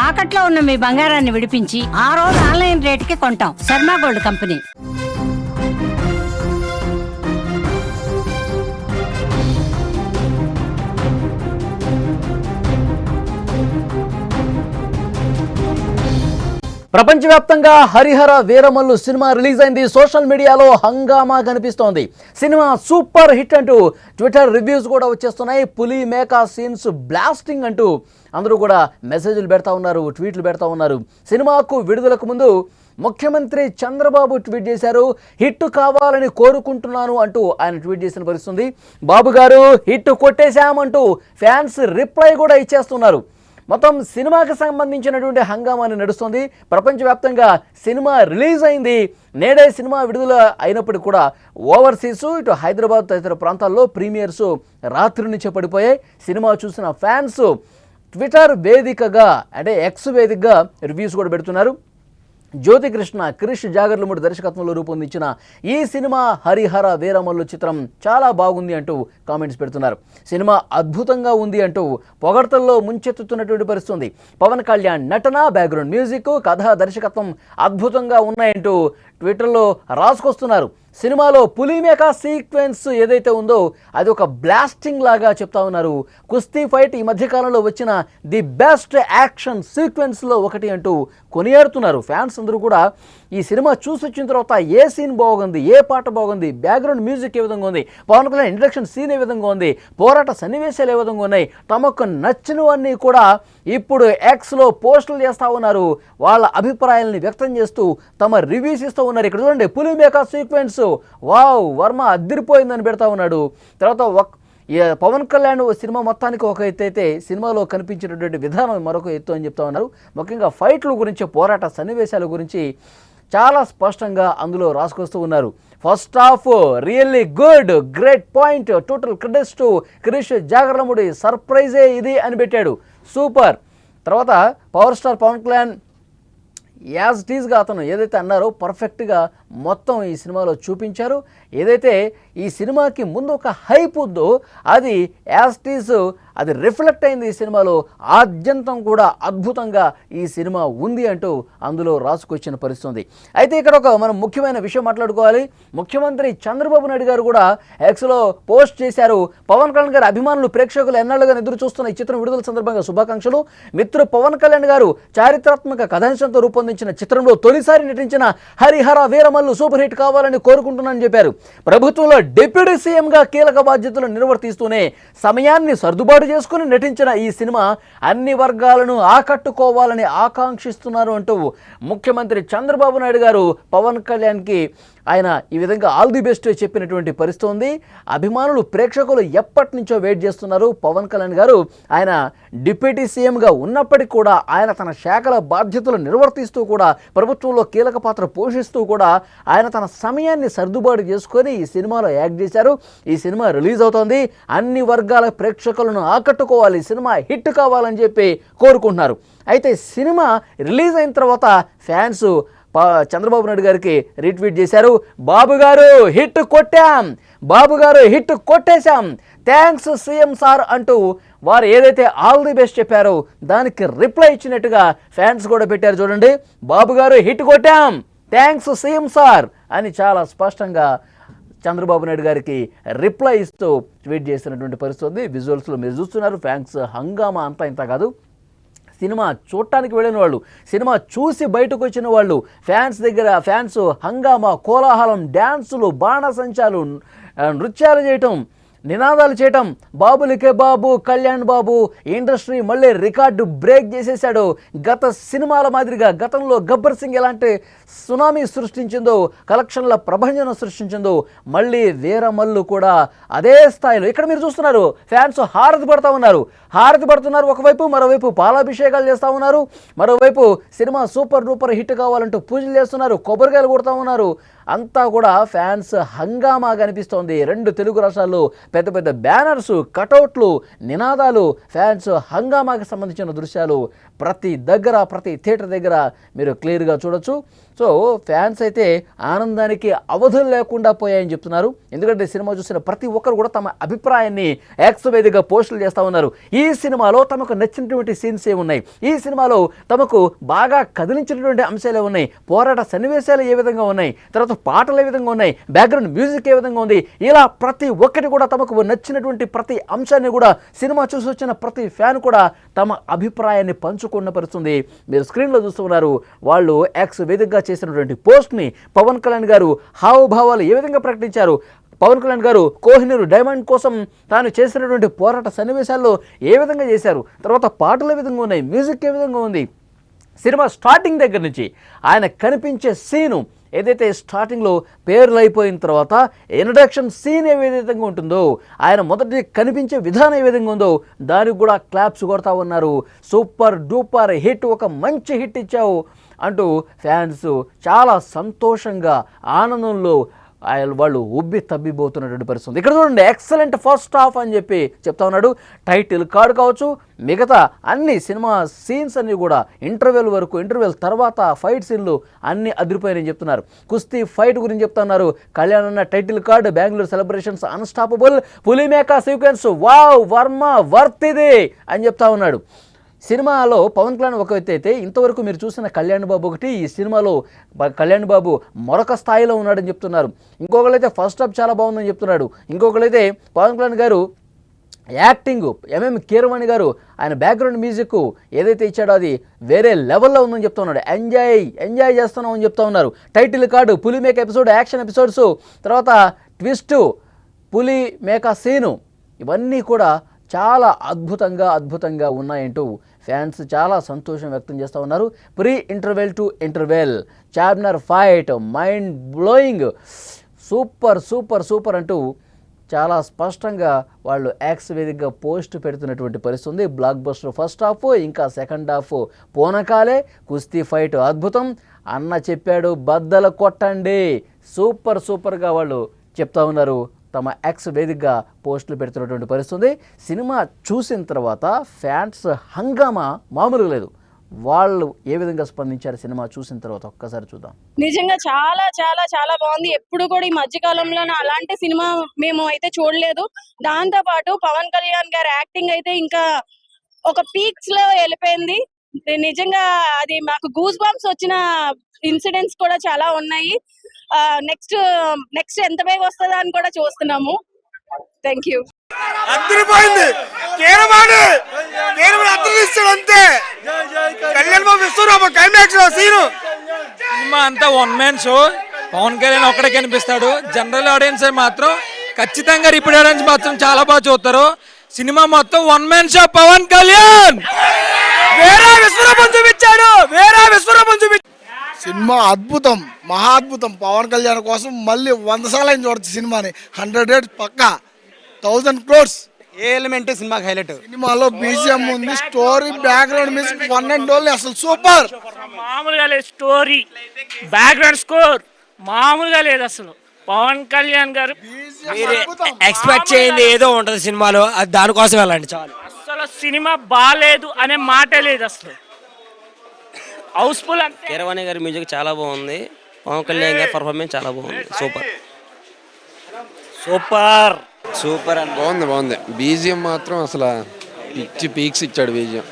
తాకట్లో ఉన్న మీ బంగారాన్ని విడిపించి ఆ రోజు ఆన్లైన్ రేటుకి కొంటాం. Sharma gold company. ప్రపంచవ్యాప్తంగా హరిహర వీరమల్లు సినిమా రిలీజ్ అయింది. సోషల్ మీడియాలో హంగామా కనిపిస్తోంది. సినిమా సూపర్ హిట్ అంటూ ట్విట్టర్ రివ్యూస్ కూడా వచ్చేస్తున్నాయి. పులి మేకా సీన్స్ బ్లాస్టింగ్ అంటూ అందరూ కూడా మెసేజ్లు పెడతా ఉన్నారు, ట్వీట్లు పెడతా ఉన్నారు. సినిమాకు విడుదలకు ముందు ముఖ్యమంత్రి చంద్రబాబు ట్వీట్ చేశారు. హిట్ కావాలని కోరుకుంటున్నాను అంటూ ఆయన ట్వీట్ చేసిన పరిస్థితుంది. బాబు గారు హిట్ కొట్టేశామంటూ ఫ్యాన్స్ రిప్లై కూడా ఇచ్చేస్తున్నారు. మొత్తం సినిమాకి సంబంధించినటువంటి హంగామాని నడుస్తుంది. ప్రపంచవ్యాప్తంగా సినిమా రిలీజ్ అయింది. నేడే సినిమా విడుదల అయినప్పటికీ కూడా ఓవర్సీస్ ఇటు హైదరాబాద్ తదితర ప్రాంతాల్లో ప్రీమియర్స్ రాత్రి నుంచే పడిపోయాయి. సినిమా చూసిన ఫ్యాన్స్ ట్విట్టర్ వేదికగా అంటే ఎక్స్ వేదికగా రివ్యూస్ కూడా పెడుతున్నారు. జ్యోతికృష్ణ, క్రిష్ జాగర్లమూడి దర్శకత్వంలో రూపొందించిన ఈ సినిమా హరిహర వీరమల్లు చిత్రం చాలా బాగుంది అంటూ కామెంట్స్ పెడుతున్నారు. సినిమా అద్భుతంగా ఉంది అంటూ పొగడ్తల్లో ముంచెత్తుతున్నటువంటి పరిస్థితుంది. పవన్ కళ్యాణ్ నటన, బ్యాక్గ్రౌండ్ మ్యూజిక్, కథ, దర్శకత్వం అద్భుతంగా ఉన్నాయంటూ ట్విట్టర్లో రాసుకొస్తున్నారు. సినిమాలో పులిమేకా సీక్వెన్స్ ఏదైతే ఉందో అది ఒక బ్లాస్టింగ్ లాగా చెప్తా ఉన్నారు. కుస్తీ ఫైట్ ఈ మధ్యకాలంలో వచ్చిన ది బెస్ట్ యాక్షన్ సీక్వెన్స్లో ఒకటి అంటూ కొనియాడుతున్నారు. ఫ్యాన్స్ అందరూ కూడా ఈ సినిమా చూసి వచ్చిన తర్వాత ఏ సీన్ బాగుంది, ఏ పాట బాగుంది, బ్యాక్గ్రౌండ్ మ్యూజిక్ ఏ విధంగా ఉంది, Pawan Kalyan introduction seen a విధంగా ఉంది, పోరాట సన్నివేశాలు ఏ విధంగా ఉన్నాయి, తమకు నచ్చినవన్నీ కూడా ఇప్పుడు ఎక్స్లో పోస్టులు చేస్తూ ఉన్నారు. వాళ్ళ అభిప్రాయాలని వ్యక్తం చేస్తూ తమ రివ్యూస్ ఇస్తూ ఉన్నారు. ఇక్కడ చూడండి, పులిమేకా సీక్వెన్స్ వావ్ వర్మ అదిరిపోయిందని పెడతా ఉన్నాడు. తర్వాత పవన్ కళ్యాణ్ సినిమా మొత్తానికి ఒక ఎత్తు అయితే సినిమాలో కనిపించినటువంటి విధానం మరొక ఎత్తు అని చెప్తా ఉన్నారు. ముఖ్యంగా ఫైట్ల గురించి, పోరాట సన్నివేశాల గురించి చాలా స్పష్టంగా అందులో రాసుకొస్తూ ఉన్నారు. First half really good, great point, total credits to Krish Jagarlamudi, సర్ప్రైజే ఇది అని పెట్టాడు. సూపర్. తర్వాత power star Pawan Kalyan as టీజ్గా అతను ఏదైతే అన్నారో పర్ఫెక్ట్గా మొత్తం ఈ సినిమాలో చూపించారు. ఏదైతే ఈ సినిమాకి ముందు ఒక హైప్ ఉందో అది యాజ్ టీజ్ అది రిఫ్లెక్ట్ అయింది ఈ సినిమాలో. ఆద్యంతం కూడా అద్భుతంగా ఈ సినిమా ఉంది అంటూ అందులో రాసుకొచ్చిన పరిస్థితి. అయితే ఇక్కడ ఒక మనం ముఖ్యమైన విషయం మాట్లాడుకోవాలి. ముఖ్యమంత్రి చంద్రబాబు నాయుడు గారు కూడా ఎక్స్లో పోస్ట్ చేశారు. పవన్ కళ్యాణ్ గారి అభిమానులు, ప్రేక్షకులు ఎన్నాళ్ళుగా ఎదురు చూస్తున్న ఈ చిత్రం విడుదల సందర్భంగా శుభాకాంక్షలు. మిత్రుడు పవన్ కళ్యాణ్ గారు చారిత్రాత్మక కథాంశంతో రూపొందించిన చిత్రంలో తొలిసారి నటించిన హరిహర వీరమల్లు సూపర్ హిట్ కావాలని కోరుకుంటున్నానని చెప్పారు. ప్రభుత్వంలో డిప్యూటీ సీఎంగా కీలక బాధ్యతలు నిర్వర్తిస్తూనే సమయాన్ని సర్దుబాటు చేసుకుని నటించిన ఈ సినిమా అన్ని వర్గాలను ఆకట్టుకోవాలని ఆకాంక్షిస్తున్నారు అంటూ ముఖ్యమంత్రి చంద్రబాబు నాయుడు గారు పవన్ కళ్యాణ్కి ఆయన ఈ విధంగా ఆల్ ది బెస్ట్ చెప్పినటువంటి పరిస్థితి ఉంది. అభిమానులు, ప్రేక్షకులు ఎప్పటి నుంచో వెయిట్ చేస్తున్నారు. పవన్ కళ్యాణ్ గారు ఆయన డిప్యూటీ సీఎంగా ఉన్నప్పటికీ కూడా ఆయన తన శాఖల బాధ్యతలు నిర్వర్తిస్తూ కూడా ప్రభుత్వంలో కీలక పాత్ర పోషిస్తూ కూడా ఆయన తన సమయాన్ని సర్దుబాటు చేసుకొని ఈ సినిమాలో యాక్ట్ చేశారు. ఈ సినిమా రిలీజ్ అవుతోంది. అన్ని వర్గాల ప్రేక్షకులను ఆకట్టుకోవాలి, సినిమా హిట్ కావాలని చెప్పి కోరుకుంటున్నారు. అయితే సినిమా రిలీజ్ అయిన తర్వాత ఫ్యాన్స్ చంద్రబాబు నాయుడు గారికి రీట్వీట్ చేశారు. బాబు గారు హిట్ కొట్టాం, బాబు గారు హిట్ కొట్టేశాం, థ్యాంక్స్ సీఎం సార్ అంటూ వారు ఏదైతే ఆల్ ది బెస్ట్ చెప్పారో దానికి రిప్లై ఇచ్చినట్టుగా ఫ్యాన్స్ కూడా పెట్టారు. చూడండి, బాబు గారు హిట్ కొట్టాం, థ్యాంక్స్ సీఎం సార్ అని చాలా స్పష్టంగా చంద్రబాబు నాయుడు గారికి రిప్లై ఇస్తూ ట్వీట్ చేసినటువంటి పరిస్థితి. విజువల్స్లో మీరు చూస్తున్నారు. ఫ్యాన్స్ హంగామా అంతా ఇంత కాదు. సినిమా చూడటానికి వెళ్ళిన వాళ్ళు, సినిమా చూసి బయటకు వచ్చిన వాళ్ళు, ఫ్యాన్స్ హంగామా, కోలాహలం, డ్యాన్సులు, బాణసంచాలు, నృత్యాలు చేయటం, నినాదాలు చేయటం. బాబులకే బాబు, కళ్యాణ్ బాబు ఇండస్ట్రీ మళ్ళీ రికార్డు బ్రేక్ చేసేశాడు. గత సినిమాల మాదిరిగా గతంలో గబ్బర్ సింగ్ ఎలాంటి సునామీ సృష్టించిందో, కలెక్షన్ల ప్రభంజనం సృష్టించిందో, మళ్ళీ వీరమల్లు కూడా అదే స్థాయిలో. ఇక్కడ మీరు చూస్తున్నారు, ఫ్యాన్స్ హారతి పడుతున్నారు ఒకవైపు, మరోవైపు పాలాభిషేకాలు చేస్తూ ఉన్నారు, మరోవైపు సినిమా సూపర్ డూపర్ హిట్ కావాలంటూ పూజలు చేస్తున్నారు, కొబ్బరికాయలు కొడుతూ ఉన్నారు. అంతా కూడా ఫ్యాన్స్ హంగామా కనిపిస్తోంది. రెండు తెలుగు రాష్ట్రాల్లో పెద్ద పెద్ద బ్యానర్స్, కటౌట్లు, నినాదాలు, ఫ్యాన్స్ హంగామాకి సంబంధించిన దృశ్యాలు ప్రతి థియేటర్ దగ్గర మీరు క్లియర్గా చూడొచ్చు. సో ఫ్యాన్స్ అయితే ఆనందానికి అవధులు లేకుండా పోయాయని చెప్తున్నారు. ఎందుకంటే సినిమా చూసిన ప్రతి ఒక్కరు కూడా తమ అభిప్రాయాన్ని ఎక్స్ వేదికగా పోస్టులు చేస్తూ ఉన్నారు. ఈ సినిమాలో తమకు నచ్చినటువంటి సీన్స్ ఏమున్నాయి, ఈ సినిమాలో తమకు బాగా కదిలించినటువంటి అంశాలు ఉన్నాయి, పోరాట సన్నివేశాలు ఏ విధంగా ఉన్నాయి, తర్వాత పాటలు ఏ విధంగా ఉన్నాయి, బ్యాక్గ్రౌండ్ మ్యూజిక్ ఏ విధంగా ఉంది, ఇలా ప్రతి ఒక్కటి కూడా తమకు నచ్చినటువంటి ప్రతి అంశాన్ని కూడా సినిమా చూసి వచ్చిన ప్రతి ఫ్యాన్ కూడా తమ అభిప్రాయాన్ని పంచుకున్న పరిస్థితుంది. మీరు స్క్రీన్లో చూస్తున్నారు. వాళ్ళు ఎక్స్ వేదికగా చేసినటువంటి పోస్ట్ని పవన్ కళ్యాణ్ గారు హావభావాలు ఏ విధంగా ప్రకటించారు, పవన్ కళ్యాణ్ గారు కోహినూర్ డైమండ్ కోసం తాను చేసినటువంటి పోరాట సన్నివేశాల్లో ఏ విధంగా చేశారు, తర్వాత పాటలు ఏ విధంగా ఉన్నాయి, మ్యూజిక్ ఏ విధంగా ఉంది, సినిమా స్టార్టింగ్ దగ్గర నుంచి ఆయన కనిపించే సీను ఏదైతే స్టార్టింగ్లో పేర్లు అయిపోయిన తర్వాత ఇంట్రడక్షన్ సీన్ ఏ విధంగా ఉంటుందో, ఆయన మొదటి కనిపించే విధానం ఏ విధంగా ఉందో దానికి కూడా క్లాప్స్ కొడతా ఉన్నారు. సూపర్ డూపర్ హిట్, ఒక మంచి హిట్ ఇచ్చావు అంటూ ఫ్యాన్స్ చాలా సంతోషంగా ఆనందంలో వాళ్ళు ఉబ్బి తబ్బిపోతున్నటువంటి పరిస్థితి. ఇక్కడ చూడండి, ఎక్సలెంట్ ఫస్ట్ హాఫ్ అని చెప్పి చెప్తా ఉన్నాడు. టైటిల్ కార్డు కావచ్చు, మిగతా అన్ని సినిమా సీన్స్ అన్నీ కూడా ఇంటర్వెల్ తర్వాత ఫైట్ సీన్లు అన్నీ అదిరిపోయాయని చెప్తున్నారు. కుస్తీ ఫైట్ గురించి చెప్తున్నారు. కళ్యాణ్ అన్న title card, Bengaluru celebrations unstoppable, పులిమేకా సీక్వెన్స్ వావ్ వర్మ వర్త్ ఇది అని చెప్తా ఉన్నాడు. సినిమాలో పవన్ కళ్యాణ్ ఒక వ్యక్తి అయితే ఇంతవరకు మీరు చూసిన కళ్యాణ్ బాబు ఒకటి, ఈ సినిమాలో కళ్యాణ్ బాబు మరొక స్థాయిలో ఉన్నాడని చెప్తున్నారు. ఇంకొకరైతే ఫస్ట్ హాఫ్ చాలా బాగుందని చెప్తున్నాడు. ఇంకొకరైతే పవన్ కళ్యాణ్ గారు యాక్టింగ్, ఎంఎం కీరవాణి గారు ఆయన బ్యాక్గ్రౌండ్ మ్యూజిక్ ఏదైతే ఇచ్చాడో అది వేరే లెవెల్లో ఉందని చెప్తా ఉన్నాడు. ఎంజాయ్ చేస్తున్నాం అని చెప్తా ఉన్నారు. టైటిల్ కార్డు, పులి మేక ఎపిసోడ్, యాక్షన్ ఎపిసోడ్స్, తర్వాత ట్విస్ట్, పులి మేక సీను, ఇవన్నీ కూడా చాలా అద్భుతంగా ఉన్నాయంటూ ఫ్యాన్స్ చాలా సంతోషం వ్యక్తం చేస్తూ ఉన్నారు. Pre interval to interval, Charminar fight mind blowing, super అంటూ చాలా స్పష్టంగా వాళ్ళు యాక్స్ వేదికగా పోస్ట్ పెడుతున్నటువంటి పరిస్థితి ఉంది. బ్లాక్ బస్టర్ ఫస్ట్ హాఫ్, ఇంకా సెకండ్ హాఫ్ పోనకాలే, కుస్తీ ఫైట్ అద్భుతం, అన్న చెప్పాడు బద్దలు కొట్టండి, సూపర్గా వాళ్ళు చెప్తా ఉన్నారు. తమ ఎక్స్ వేదికగా పోస్టులు పెడుతున్నటువంటి పరిస్థితి. సినిమా చూసిన తర్వాత ఫ్యాన్స్ హంగామా మామూలుగా లేదు. వాళ్ళు ఏ విధంగా స్పందించారు సినిమా చూసిన తర్వాత ఒక్కసారి చూద్దాం. నిజంగా చాలా చాలా చాలా బాగుంది. ఎప్పుడు కూడా ఈ మధ్య కాలంలో అలాంటి సినిమా మేము అయితే చూడలేదు. దాంతో పాటు పవన్ కళ్యాణ్ గారి యాక్టింగ్ అయితే ఇంకా ఒక పీక్స్ లో వెళ్ళిపోయింది. నిజంగా అది మాకు గూస్ బంప్స్ వచ్చిన ఇన్సిడెంట్స్ కూడా చాలా ఉన్నాయి. నెక్స్ట్ ఎంత వేగ వస్తుందా అని కూడా చూస్తున్నాము. Thank you. అద్దరిపోయింది. అంతే కళ్యాణ్ బాబు విశ్వరూప క్లైమాక్స్ సీను. సినిమా అంతా one man show. Pawan Kalyan ఒక్కడే కనిపిస్తాడు. జనరల్ ఆడియన్స్ మాత్రం ఖచ్చితంగా రిపీట్ ఆడియన్స్ మాత్రం చాలా బాగా చూస్తారు. సినిమా మొత్తం one man show. Pawan Kalyan వేరే విశ్వరూపం చూపించాడు. సినిమా అద్భుతం, మహా అద్భుతం. పవన్ కళ్యాణ్ కోసం మళ్ళీ 100 సార్లు అయిన చూడొచ్చు సినిమాని. 100 days పక్కా, 1000 crores. ఏ ఎలిమెంట్ సినిమాకి హైలైట్? సినిమాలో బీజిఎం ఉంది, story, background music, one and only అసలు సూపర్. మామూలుగా లేదు. స్టోరీ, బ్యాక్గ్రౌండ్ స్కోర్ మామూలుగా లేదు అసలు. పవన్ కళ్యాణ్ గారు మీరు ఎక్స్పెక్ట్ చేయండి ఏదో ఉంటది సినిమాలో, అది దానికోసం వెళ్ళండి చాలు. అసలు సినిమా బాగాలేదు అనే మాటే లేదు అసలు. హౌస్ఫుల్ అంతే. కీరవాణి గారి మ్యూజిక్ చాలా బాగుంది. పవన్ కళ్యాణ్ గారి పర్ఫార్మెన్స్ చాలా బాగుంది. సూపర్ బాగుంది. బీజిఎం మాత్రం అసలు పిచ్చి పీక్స్ ఇచ్చాడు బీజిఎం.